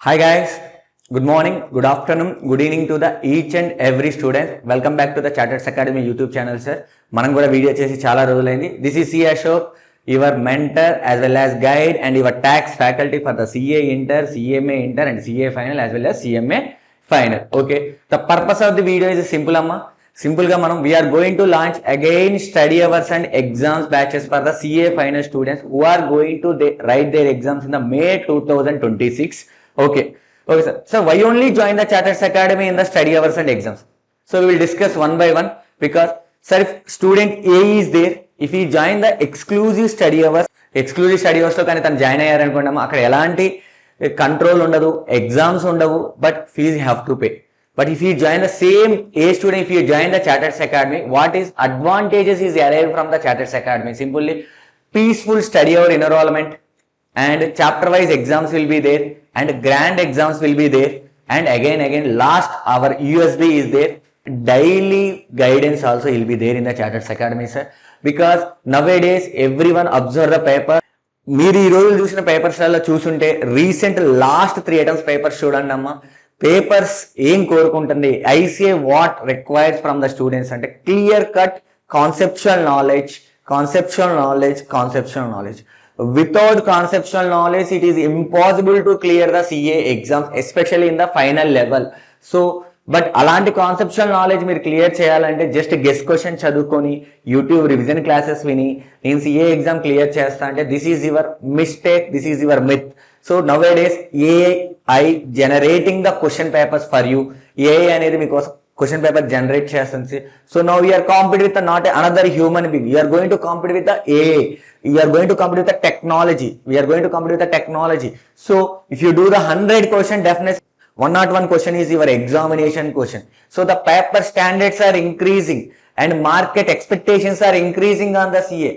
Hi guys, good morning, good afternoon, good evening to the each and every student. Welcome back to the Chartered Academy YouTube channel, sir. మనం కూడా video చేసి చాలా రోజులైంది. This is C Ashok, your mentor as well as guide and your tax faculty for the CA Inter, CMA Inter and CA Final as well as CMA Final. Okay. The purpose of the video is simple amma. Simple గా మనం we are going to launch again study hours and exams batches for the CA Final students who are going to write their exams in the May 2026. Okay. Okay, sir. So why only join the Chartered Academy in the study hours and exams? So we will discuss one by one because, sir, if student A is there, if he join the exclusive study hours లో కానీ తను join అయ్యారనుకున్నాము అక్కడ ఎలాంటి control ఉండదు, exams ఉండవు, but fees have to pay. But if you join the same A student, if you join the Chartered Academy, what is advantages is arrived from the Chartered Academy? Simply, peaceful study hour enrollment and chapter wise exams will be there and grand exams will be there and again last our USB is there. Daily guidance also will be there in the Chartered Academy, sir. Because nowadays everyone observe the paper. మీరు ఈ రోజు చూసిన పేపర్స్లలో చూసుంటే recent last 3 attempts papers చూడండి అమ్మా. Papers ఏం కోరుకుంటుంది, ICA what requires from the students అంటే clear cut conceptual knowledge. Without conceptual knowledge, it is impossible to clear the CA exams, especially in the final level. So, but అలాంటి conceptual knowledge మీరు clear చేయాలంటే just guess question చదువుకొని YouTube revision classes విని నేను CA exam clear చేస్తా అంటే this is your mistake, this is your myth. So nowadays AI generating the question papers for you. AI అనేది మీకోసం question paper generate చేస్తుంది. So now we're compete with not another human being, we're going to compete with the AI. We are going to compete with the technology. So if you do the 100 question, definitely 101 question is your examination question. So the paper standards are increasing and market expectations are increasing on the CA.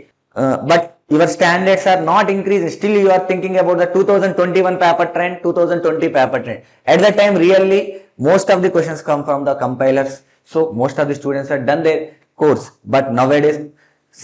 But your standards are not increasing. Still you are thinking about the 2021 paper trend, 2020 paper trend. At that time really most of the questions come from the compilers. So most of the students have done their course. But nowadays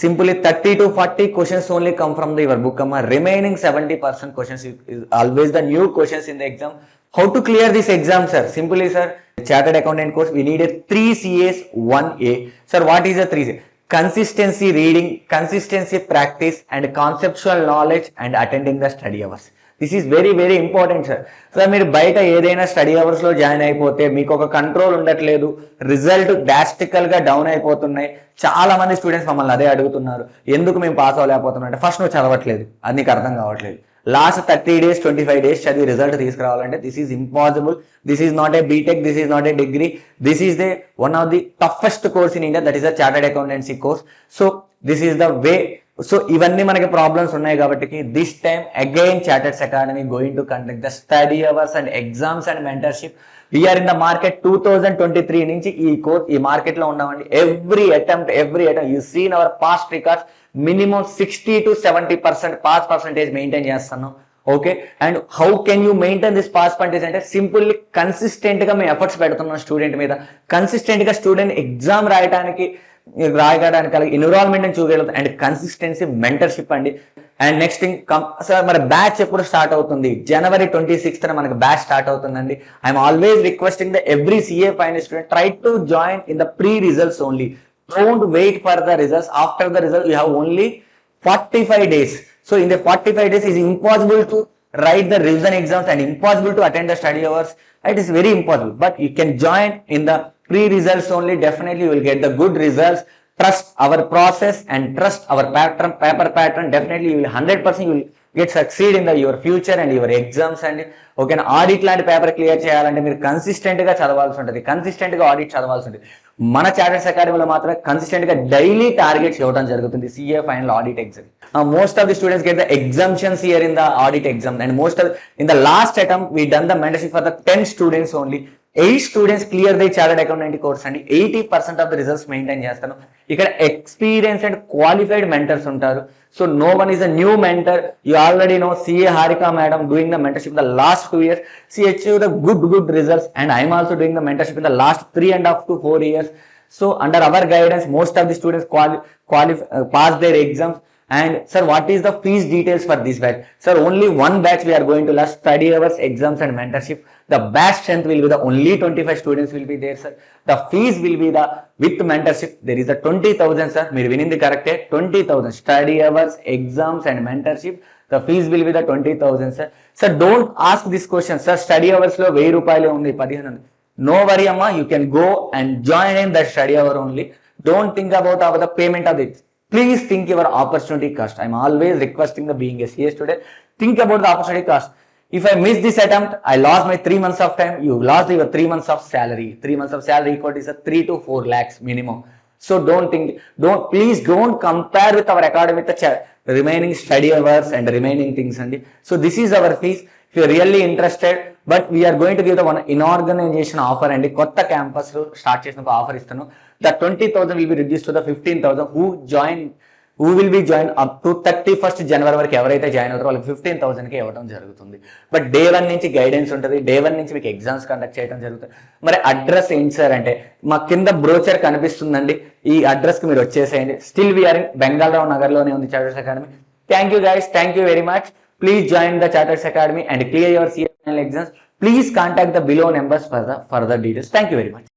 simply 30 to 40 questions only come from your book. Remaining 70% questions is always the new questions in the exam. How to clear this exam, sir? Simply, sir, Chartered Accountant course, we need a 3 CAs, 1 A. Sir, what is a 3 C? Consistency reading, consistency practice and conceptual knowledge and attending the study hours. This is very very important sir. Sir మీరు బయట ఏదైనా study అవర్స్లో join అయిపోతే మీకు ఒక control ఉండట్లేదు, result డ్రాస్టికల్గా down అయిపోతున్నాయి. చాలా మంది స్టూడెంట్స్ మమ్మల్ని అదే అడుగుతున్నారు, ఎందుకు మేము పాస్ అవ్వలేకపోతున్నాం అంటే ఫస్ట్ నువ్వు చదవట్లేదు, అది నీకు అర్థం కావట్లేదు. లాస్ట్ 30 days 25 days చదివి రిజల్ట్ తీసుకురావాలంటే this is impossible. This is not a BTech, this is not a degree, this is the one of the toughest course in India, that is the chartered accountancy course. So this is the way. So ఇవన్నీ మనకి problems ఉన్నాయి కాబట్టి this time again chartered academy going to conduct the study hours and exams and mentorship. We're in the market 2023 నుంచి ఈ market లో ఉన్నామండి. Every attempt you seen our past records minimum 60 to 70% pass percentage maintain చేస్తున్నాం. Okay, and how can you maintain this pass percentage అంటే simply consistent గా మేము efforts పెడుతున్నాం student మీద. కన్సిస్టెంట్ గా స్టూడెంట్ ఎగ్జామ్ రాయడానికి అలాగే ఎన్విరాన్మెంట్ ని చూడగలుగుతాం అండ్ కన్సిస్టెన్సీ మెంటర్షిప్ అండి. అండ్ నెక్స్ట్ థింగ్, సార్ మన బ్యాచ్ ఎప్పుడు స్టార్ట్ అవుతుంది? January 26th మనకి బ్యాచ్ స్టార్ట్ అవుతుందండి. I'm always requesting the every CA final student try to join in the pre results only. Don't wait for the results. After the result, you have only 45 days. So in the 45 days, it is impossible to write the revision exams and impossible to attend the study hours. It is very impossible. But you can join in the pre-results only. Definitely, you will get the good results. Trust our process and trust our paper pattern. Definitely, you will 100% you will get succeed in your future and your exams. And okay, audit లాంటి paper clear చేయాలంటే మీరు consistent గా చదవాల్సి ఉంటుంది, consistent గా audit చదవాల్సి ఉంటుంది. మన chartered అకాడమీలో మాత్రం కన్సిస్టెంట్ గా డైలీ టార్గెట్స్ ఇవ్వడం జరుగుతుంది CA final audit exam. Most of the students get the exemptions here in the audit exam, and in the last attempt we done the mentorship for the 10 students only. 8 students clear the chartered accountant course and 80% of the results maintain చేస్తాను. ఇక్కడ experience and qualified mentors ఉంటారు. So no one is a new mentor. You already know CA Harika madam doing the mentorship the last 2 years. She achieved the good results, and I am also doing the mentorship in the last 3.5 to 4 years. So under our guidance most of the students pass their exams And sir, what is the fees details for this batch? Sir, only one batch we are going to last study hours, exams and mentorship. The batch strength will be the only 25 students will be there, sir. The fees will be the with mentorship. There is a 20,000, sir. మీరు వినింది కరెక్టే, 20,000 study hours, exams and mentorship. The fees will be the 20,000, sir. Sir, don't ask this question, sir. Study hours లో 1000 రూపాయలే ఉంది, 1500. No worry, amma. You can go and join in the study hour only. Don't think about the payment of it. Please think your opportunity cost. I'm always requesting the being a CA student. Think about the opportunity cost. If I miss this attempt, I lost my 3 months of time. You lost your 3 months of salary. 3 months of salary equal is a 3 to 4 lakhs minimum. So please don't compare with our academy with the remaining study hours and remaining things. So this is our fees. If you're really interested, but we are going to give the one inorganization offer and kotta campus lo start chesinaka offer istanu. The 20,000 will be reduced to the 15,000 who will be joined up to 31st January వరకు ఎవరైతే join అవుతారో వాళ్ళకి 15,000కి ఇవ్వడం జరుగుతుంది. But day 1 నుంచి guidance ఉంటుంది, day 1 నుంచి మీకు ఎగ్జామ్స్ కండక్ట్ చేయడం జరుగుతుంది. మరి అడ్రస్ ఏంటి సార్ అంటే మా కింద బ్రోచర్ కనిపిస్తుందండి, ఈ అడ్రస్కి మీరు వచ్చేసేయండి. స్టిల్ వీఆర్ ఇన్ బెంగాల్రావు నగర్లోనే ఉంది charters academy. Thank you guys, thank you very much. Please join the Chartered Academy and clear your CA final exams. Please contact the below numbers for the further details. Thank you very much.